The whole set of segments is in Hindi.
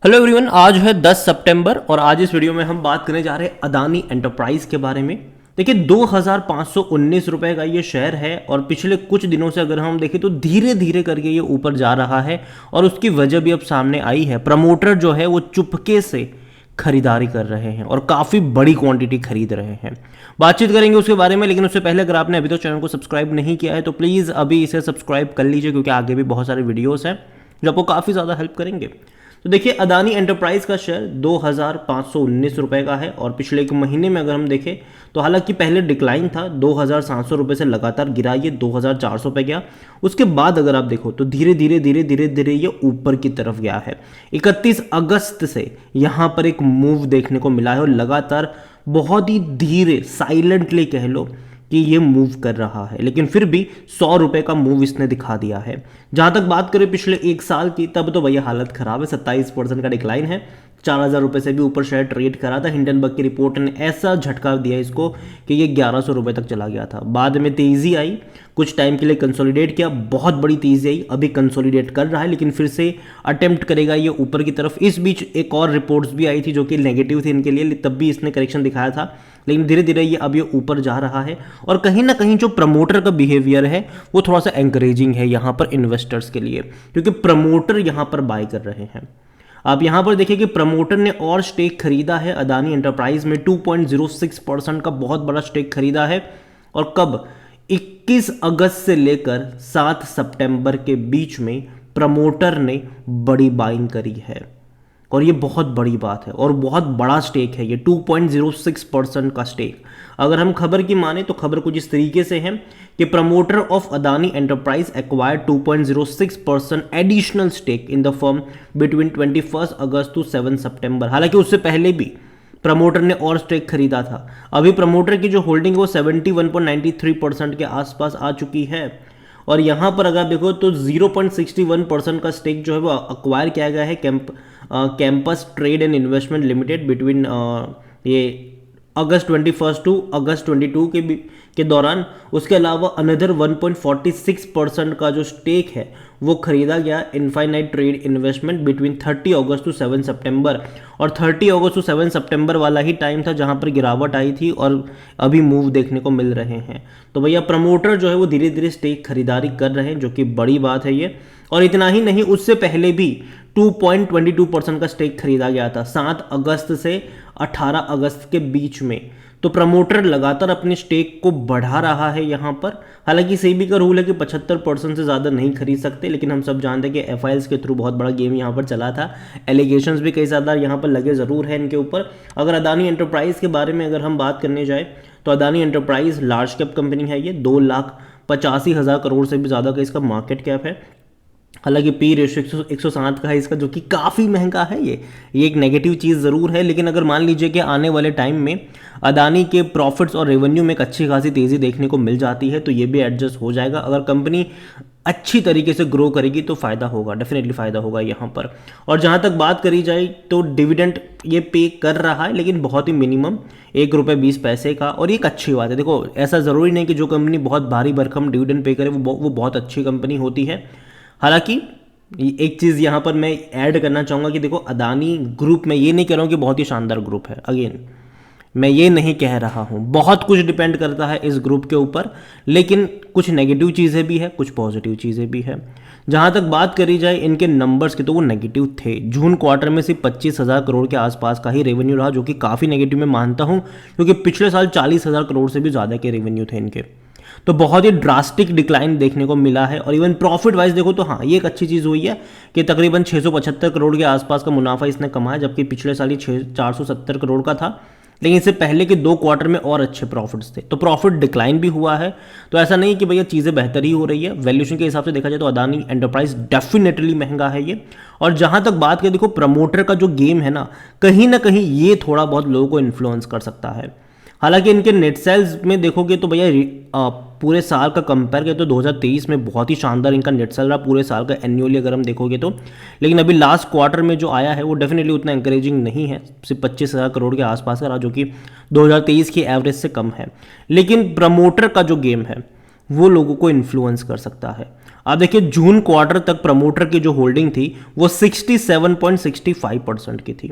हेलो एवरीवन, आज है 10 सितंबर और आज इस वीडियो में हम बात करने जा रहे हैं अदानी एंटरप्राइज के बारे में। देखिए 2519 रुपए का ये शेयर है और पिछले कुछ दिनों से अगर हम देखें तो धीरे धीरे करके ये ऊपर जा रहा है और उसकी वजह भी अब सामने आई है। प्रमोटर जो है वो चुपके से खरीदारी कर रहे हैं और काफ़ी बड़ी क्वांटिटी खरीद रहे हैं। बातचीत करेंगे उसके बारे में, लेकिन उससे पहले अगर आपने अभी तो चैनल को सब्सक्राइब नहीं किया है तो प्लीज़ अभी इसे सब्सक्राइब कर लीजिए, क्योंकि आगे भी बहुत सारे वीडियोस हैं जो आपको काफ़ी ज़्यादा हेल्प करेंगे। तो देखिए अदानी एंटरप्राइज का शेयर 2519 रुपए का है और पिछले एक महीने में अगर हम देखें तो हालांकि पहले डिक्लाइन था, 2700 रुपए से लगातार गिरा, ये 2400 पे गया। उसके बाद अगर आप देखो तो धीरे धीरे ये ऊपर की तरफ गया है। 31 अगस्त से यहाँ पर एक मूव देखने को मिला है और लगातार बहुत ही धीरे साइलेंटली कह लो कि ये मूव कर रहा है, लेकिन फिर भी 100 रुपए का मूव इसने दिखा दिया है। जहां तक बात करें पिछले एक साल की, तब तो भैया हालत खराब है, 27% का डिक्लाइन है। 4000 रुपए से भी ऊपर शेयर ट्रेड करा था। हिंडनबर्ग की रिपोर्ट ने ऐसा झटका दिया इसको कि ये 1100 रुपए तक चला गया था। बाद में तेजी आई, कुछ टाइम के लिए कंसोलिडेट किया, बहुत बड़ी तेजी आई, अभी कंसोलिडेट कर रहा है लेकिन फिर से अटेम्प्ट करेगा ये ऊपर की तरफ। इस बीच एक और रिपोर्ट्स भी आई थी जो कि नेगेटिव थी इनके लिए, तब भी इसने करेक्शन दिखाया था, लेकिन धीरे धीरे ये अब ये ऊपर जा रहा है। और कहीं ना कहीं जो प्रमोटर का बिहेवियर है वो थोड़ा सा एंकरेजिंग है यहाँ पर इन्वेस्टर्स के लिए, क्योंकि प्रमोटर यहाँ पर बाय कर रहे हैं। आप यहाँ पर देखिए कि प्रमोटर ने और स्टेक खरीदा है अदानी एंटरप्राइज में, 2.06% का बहुत बड़ा स्टेक खरीदा है। और कब? 21 अगस्त से लेकर 7 सितंबर के बीच में प्रमोटर ने बड़ी बाइंग करी है और ये बहुत बड़ी बात है और बहुत बड़ा स्टेक है ये, 2.06% का स्टेक। अगर हम खबर की माने तो खबर कुछ इस तरीके से है कि promoter of Adani enterprise acquired 2.06% additional stake in the firm between 21 अगस्त टू 7 सितंबर। हालांकि उससे पहले भी प्रमोटर ने और स्टेक खरीदा था। अभी प्रमोटर की जो होल्डिंग है वो 71.93% के आसपास आ चुकी है। और यहाँ पर अगर देखो तो 0.61% का स्टेक जो है वो अक्वायर किया गया है campus trade and investment limited between ये अगस्त 21 टू अगस्त 22 के दौरान। उसके अलावा अनदर 1.46% का जो स्टेक है वो खरीदा गया इनफाइनाइट ट्रेड इन्वेस्टमेंट बिटवीन 30 अगस्त टू 7 सितंबर। और 30 अगस्त टू 7 सितंबर वाला ही टाइम था जहां पर गिरावट आई थी और अभी मूव देखने को मिल रहे हैं। तो भैया प्रमोटर जो है वो धीरे धीरे स्टेक खरीदारी कर रहे हैं, जो कि बड़ी बात है ये। और इतना ही नहीं, उससे पहले भी 2.22% का स्टेक खरीदा गया था 7 अगस्त से 18 अगस्त के बीच में। तो प्रमोटर लगातार अपने स्टेक को बढ़ा रहा है यहाँ पर। हालांकि सेबी का रूल है कि 75% से ज़्यादा नहीं खरीद सकते, लेकिन हम सब जानते हैं कि एफआईएल्स के थ्रू बहुत बड़ा गेम यहाँ पर चला था। एलिगेशंस भी कई ज़्यादा यहाँ पर लगे ज़रूर हैं इनके ऊपर। अगर अदानी एंटरप्राइज के बारे में अगर हम बात करने जाए तो Adani enterprise large cap company है, ये 2,85,000 करोड़ से भी ज़्यादा का इसका मार्केट कैप है। हालांकि पी रेशियो 107 का है इसका, जो कि काफ़ी महंगा है। ये एक नेगेटिव चीज़ ज़रूर है, लेकिन अगर मान लीजिए कि आने वाले टाइम में अदानी के प्रॉफिट्स और रेवेन्यू में एक अच्छी खासी तेज़ी देखने को मिल जाती है तो ये भी एडजस्ट हो जाएगा। अगर कंपनी अच्छी तरीके से ग्रो करेगी तो फ़ायदा होगा, डेफिनेटली फ़ायदा होगा यहाँ पर। और जहाँ तक बात करी जाए तो डिविडेंड ये पे कर रहा है, लेकिन बहुत ही मिनिमम ₹1.20 का, और ये एक अच्छी बात है। देखो ऐसा ज़रूरी नहीं कि जो कंपनी बहुत भारी भरकम डिविडेंड पे करे वो बहुत अच्छी कंपनी होती है। हालांकि एक चीज़ यहाँ पर मैं ऐड करना चाहूँगा कि देखो अदानी ग्रुप, मैं ये नहीं कह रहा हूँ कि बहुत ही शानदार ग्रुप है, अगेन मैं ये नहीं कह रहा हूँ, बहुत कुछ डिपेंड करता है इस ग्रुप के ऊपर, लेकिन कुछ नेगेटिव चीज़ें भी है, कुछ पॉजिटिव चीज़ें भी है। जहाँ तक बात करी जाए इनके नंबर्स की तो वो नेगेटिव थे। जून क्वार्टर में सिर्फ 25,000 करोड़ के आसपास का ही रेवेन्यू रहा, जो कि काफ़ी नेगेटिव मैं मानता हूँ, क्योंकि पिछले साल 40,000 करोड़ से भी ज़्यादा के रेवेन्यू थे इनके। तो बहुत ही ड्रास्टिक डिक्लाइन देखने को मिला है। और इवन प्रॉफिट वाइज देखो तो हाँ, ये एक अच्छी चीज़ हुई है कि तकरीबन 675 करोड़ के आसपास का मुनाफा इसने कमाया, जबकि पिछले साल ही 470 करोड़ का था। लेकिन इससे पहले के 2 क्वार्टर में और अच्छे प्रॉफिट्स थे, तो प्रॉफिट डिक्लाइन भी हुआ है। तो ऐसा नहीं कि भैया चीज़ें बेहतर ही हो रही है। वैल्यूएशन के हिसाब से देखा जाए तो अदानी एंटरप्राइज डेफिनेटली महंगा है ये। और जहाँ तक बात करें, देखो प्रमोटर का जो गेम है ना कहीं ये थोड़ा बहुत लोगों को इन्फ्लुएंस कर सकता है। हालांकि इनके नेट सेल्स में देखोगे तो भैया पूरे साल का कंपेयर करें तो 2023 में बहुत ही शानदार इनका नेट सेल रहा पूरे साल का एन्युअली अगर हम देखोगे तो। लेकिन अभी लास्ट क्वार्टर में जो आया है वो डेफिनेटली उतना इंकरेजिंग नहीं है, सिर्फ 25,000 करोड़ के आसपास का रहा, जो कि 2023 की एवरेज से कम है। लेकिन प्रमोटर का जो गेम है वो लोगों को इन्फ्लुएंस कर सकता है। आप देखिए जून क्वार्टर तक प्रमोटर की जो होल्डिंग थी वो 67.65% की थी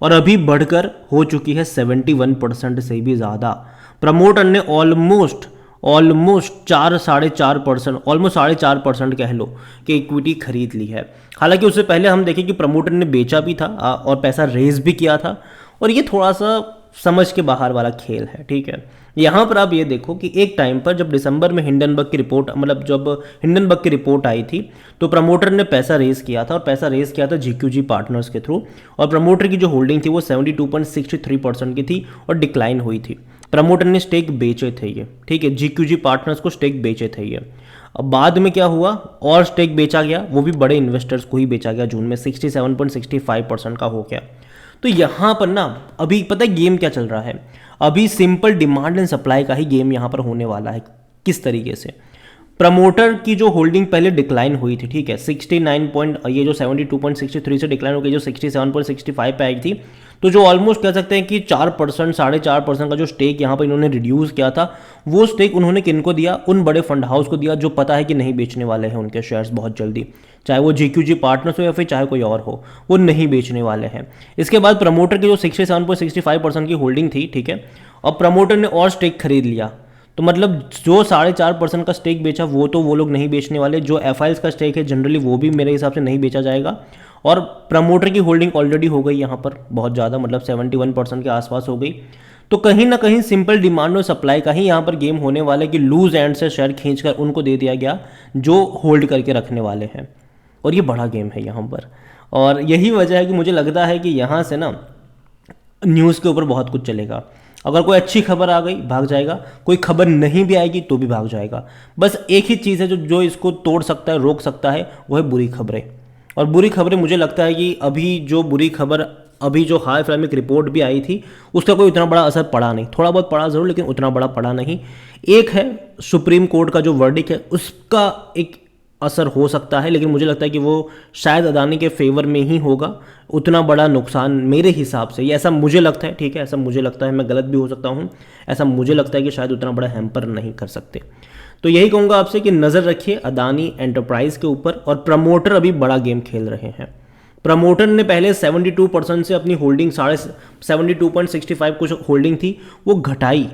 और अभी बढ़कर हो चुकी है 71% से भी ज़्यादा। प्रमोटर ने ऑलमोस्ट 4.5% ऑलमोस्ट 4.5% कह लो कि इक्विटी खरीद ली है। हालांकि उससे पहले हम देखें कि प्रमोटर ने बेचा भी था और पैसा रेज भी किया था, और ये थोड़ा सा समझ के बाहर वाला खेल है, ठीक है। यहाँ पर आप ये देखो कि एक टाइम पर जब दिसंबर में हिंडनबर्ग की रिपोर्ट, मतलब जब हिंडनबर्ग की रिपोर्ट आई थी, तो प्रमोटर ने पैसा रेज किया था, और पैसा रेज किया था जीक्यूजी पार्टनर्स के थ्रू, और प्रमोटर की जो होल्डिंग थी वो 72.63% की थी और डिक्लाइन हुई थी। प्रमोटर ने स्टेक बेचे थे ये, ठीक है, जीक्यूजी पार्टनर्स को स्टेक बेचे थे ये। अब बाद में क्या हुआ, और स्टेक बेचा गया, वो भी बड़े इन्वेस्टर्स को ही बेचा गया जून में, 67.65% का हो गया। तो यहाँ पर ना अभी पता है गेम क्या चल रहा है, अभी सिंपल डिमांड एंड सप्लाई का ही गेम यहाँ पर होने वाला है। किस तरीके से प्रमोटर की जो होल्डिंग पहले डिक्लाइन हुई थी, ठीक है, 69 पॉइंट, ये जो 72.63 से डिक्लाइन हो गई, जो 67.65 पे आई थी, तो जो ऑलमोस्ट कह सकते हैं कि 4%, 4.5% का जो स्टेक यहाँ पर इन्होंने रिड्यूस किया था, वो स्टेक उन्होंने किनको दिया, उन बड़े फंड हाउस को दिया जो पता है कि नहीं बेचने वाले हैं उनके शेयर्स बहुत जल्दी, चाहे वो जीक्यूजी पार्टनर्स हो या फिर चाहे कोई और हो, वो नहीं बेचने वाले हैं। इसके बाद प्रमोटर की जो 67.65% की होल्डिंग थी, ठीक है, और प्रमोटर ने और स्टेक खरीद लिया, तो मतलब जो 4.5% का स्टेक बेचा वो तो वो लोग नहीं बेचने वाले, जो एफआईएल्स का स्टेक है जनरली वो भी मेरे हिसाब से नहीं बेचा जाएगा, और प्रमोटर की होल्डिंग ऑलरेडी हो गई यहाँ पर बहुत ज़्यादा, मतलब 71% के आसपास हो गई। तो कहीं ना कहीं सिंपल डिमांड और सप्लाई का ही यहाँ पर गेम होने वाला है कि लूज एंड से शेयर खींचकर उनको दे दिया गया जो होल्ड करके रखने वाले हैं, और ये बड़ा गेम है यहाँ पर। और यही वजह है कि मुझे लगता है कि यहाँ से ना न्यूज़ के ऊपर बहुत कुछ चलेगा। अगर कोई अच्छी खबर आ गई भाग जाएगा, कोई खबर नहीं भी आएगी तो भी भाग जाएगा। बस एक ही चीज़ है जो इसको तोड़ सकता है, रोक सकता है, वो है बुरी खबरें। और बुरी खबरें मुझे लगता है कि अभी जो बुरी खबर, अभी जो हाल फिलहाल में एक रिपोर्ट भी आई थी, उसका कोई उतना बड़ा असर पड़ा नहीं, थोड़ा बहुत पड़ा ज़रूर लेकिन उतना बड़ा पड़ा नहीं। एक है सुप्रीम कोर्ट का जो वर्डिक्ट है उसका एक असर हो सकता है, लेकिन मुझे लगता है कि वो शायद अदानी के फेवर में ही होगा। उतना बड़ा नुकसान मेरे हिसाब से, ये ऐसा मुझे लगता है, ठीक है, ऐसा मुझे लगता है, मैं गलत भी हो सकता हूँ, ऐसा मुझे लगता है कि शायद उतना बड़ा हैम्पर नहीं कर सकते। तो यही कहूँगा आपसे कि नज़र रखिए अदानी एंटरप्राइज के ऊपर, और प्रमोटर अभी बड़ा गेम खेल रहे हैं। प्रमोटर ने पहले 72% से अपनी होल्डिंग 72.65 कुछ होल्डिंग थी वो घटाई,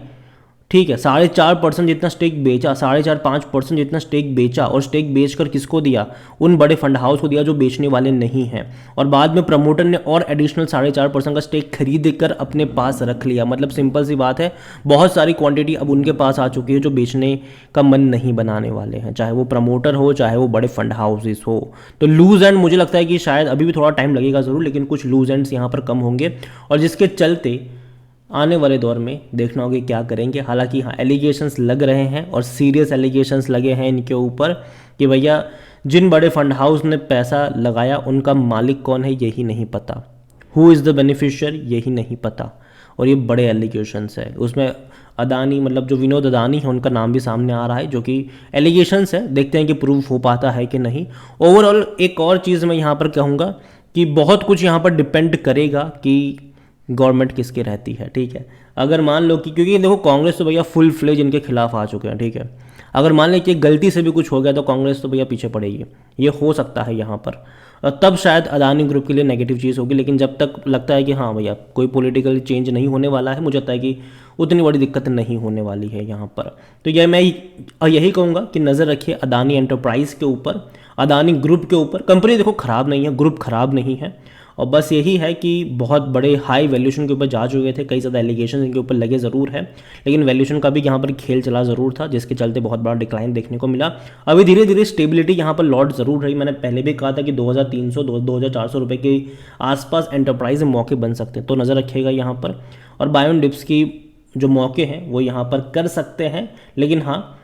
ठीक है, 4.5% जितना स्टेक बेचा, 4.5-5% जितना स्टेक बेचा, और स्टेक बेचकर किसको दिया, उन बड़े फंड हाउस को दिया जो बेचने वाले नहीं हैं। और बाद में प्रमोटर ने और एडिशनल 4.5% का स्टेक खरीद कर अपने पास रख लिया। मतलब सिंपल सी बात है, बहुत सारी क्वांटिटी अब उनके पास आ चुकी है जो बेचने का मन नहीं बनाने वाले हैं, चाहे वो प्रमोटर हो चाहे वो बड़े फंड हाउसेस हो। तो लूज एंड मुझे लगता है कि शायद अभी भी थोड़ा टाइम लगेगा ज़रूर, लेकिन कुछ लूज एंड्स यहाँ पर कम होंगे, और जिसके चलते आने वाले दौर में देखना होगा क्या करेंगे। हालांकि हाँ, एलिगेशंस लग रहे हैं और सीरियस एलिगेशंस लगे हैं इनके ऊपर कि भैया जिन बड़े फंड हाउस ने पैसा लगाया उनका मालिक कौन है यही नहीं पता, हु इज़ द बेनिफिशियर यही नहीं पता, और ये बड़े एलिगेशंस है। उसमें अदानी, मतलब जो विनोद अदानी है उनका नाम भी सामने आ रहा है, जो कि एलिगेशंस है, देखते हैं कि प्रूफ हो पाता है कि नहीं। ओवरऑल एक और चीज़ मैं यहाँ पर कहूँगा कि बहुत कुछ यहाँ पर डिपेंड करेगा कि गवर्नमेंट किसकी रहती है, ठीक है। अगर मान लो कि, क्योंकि देखो कांग्रेस तो भैया फुल फ्लेज इनके खिलाफ आ चुके हैं, ठीक है, अगर मान लें कि गलती से भी कुछ हो गया तो कांग्रेस तो भैया पीछे पड़ेगी, ये हो सकता है यहाँ पर, और तब शायद अदानी ग्रुप के लिए नेगेटिव चीज़ होगी। लेकिन जब तक लगता है कि हाँ भैया कोई पॉलिटिकल चेंज नहीं होने वाला है, मुझे लगता है कि उतनी बड़ी दिक्कत नहीं होने वाली है यहाँ पर। तो यह मैं यही कहूँगा कि नज़र रखिए अदानी एंटरप्राइज़ के ऊपर, अदानी ग्रुप के ऊपर। कंपनी देखो ख़राब नहीं है, ग्रुप ख़राब नहीं है, और बस यही है कि बहुत बड़े हाई वैल्यूशन के ऊपर जा चुके थे, कई ज़्यादा एलिगेशन इनके ऊपर लगे ज़रूर है, लेकिन वैल्यूशन का भी यहाँ पर खेल चला ज़रूर था, जिसके चलते बहुत बड़ा डिक्लाइन देखने को मिला। अभी धीरे धीरे स्टेबिलिटी यहाँ पर लौट ज़रूर रही। मैंने पहले भी कहा था कि 2300-2400 रुपये के आसपास एंटरप्राइज में मौके बन सकते हैं, तो नज़र रखिएगा यहाँ पर। और बायोन डिप्स की जो मौके हैं वो यहाँ पर कर सकते हैं, लेकिन हाँ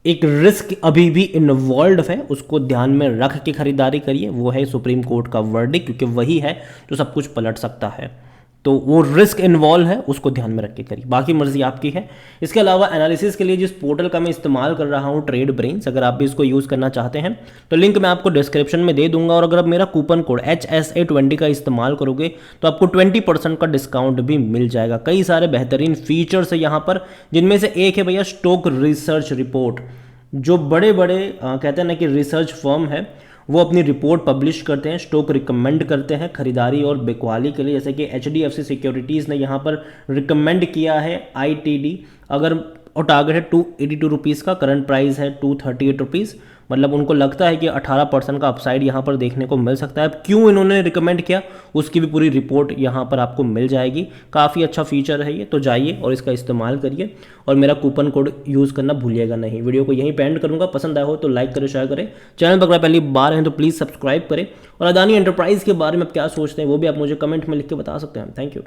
एक रिस्क अभी भी इन्वॉल्व है, उसको ध्यान में रख के खरीदारी करिए। वो है सुप्रीम कोर्ट का वर्डिक्ट, क्योंकि वही है जो सब कुछ पलट सकता है, तो वो रिस्क इन्वॉल्व है, उसको ध्यान में रख के करिए, बाकी मर्जी आपकी है। इसके अलावा एनालिसिस के लिए जिस पोर्टल का मैं इस्तेमाल कर रहा हूँ, ट्रेड ब्रेन्स, अगर आप भी इसको यूज़ करना चाहते हैं तो लिंक मैं आपको डिस्क्रिप्शन में दे दूंगा, और अगर आप मेरा कूपन कोड HSA20 का इस्तेमाल करोगे तो आपको 20% का डिस्काउंट भी मिल जाएगा। कई सारे बेहतरीन फीचर्स है यहाँ पर, जिनमें से एक है भैया स्टॉक रिसर्च रिपोर्ट। जो बड़े बड़े कहते हैं ना कि रिसर्च फर्म है वो अपनी रिपोर्ट पब्लिश करते हैं, स्टॉक रिकमेंड करते हैं खरीदारी और बिकवाली के लिए, जैसे कि HDFC सिक्योरिटीज़ ने यहाँ पर रिकमेंड किया है ITD, अगर और टारगेट है 282 रुपीज़ का, करंट प्राइस है 238 रुपीज़, मतलब उनको लगता है कि 18% का अपसाइड यहाँ पर देखने को मिल सकता है। क्यों इन्होंने रिकमेंड किया उसकी भी पूरी रिपोर्ट यहाँ पर आपको मिल जाएगी। काफ़ी अच्छा फीचर है ये, तो जाइए और इसका इस्तेमाल करिए और मेरा कूपन कोड यूज़ करना भूलिएगा नहीं। वीडियो को यहीं पे एंड करूँगा, पसंद आया हो तो लाइक करें, शेयर करें, चैनल पर अगर पहली बार हैं तो प्लीज़ सब्सक्राइब करें, और अदानी एंटरप्राइज़ के बारे में आप क्या सोचते हैं वो भी आप मुझे कमेंट में लिख के बता सकते हैं। Thank you.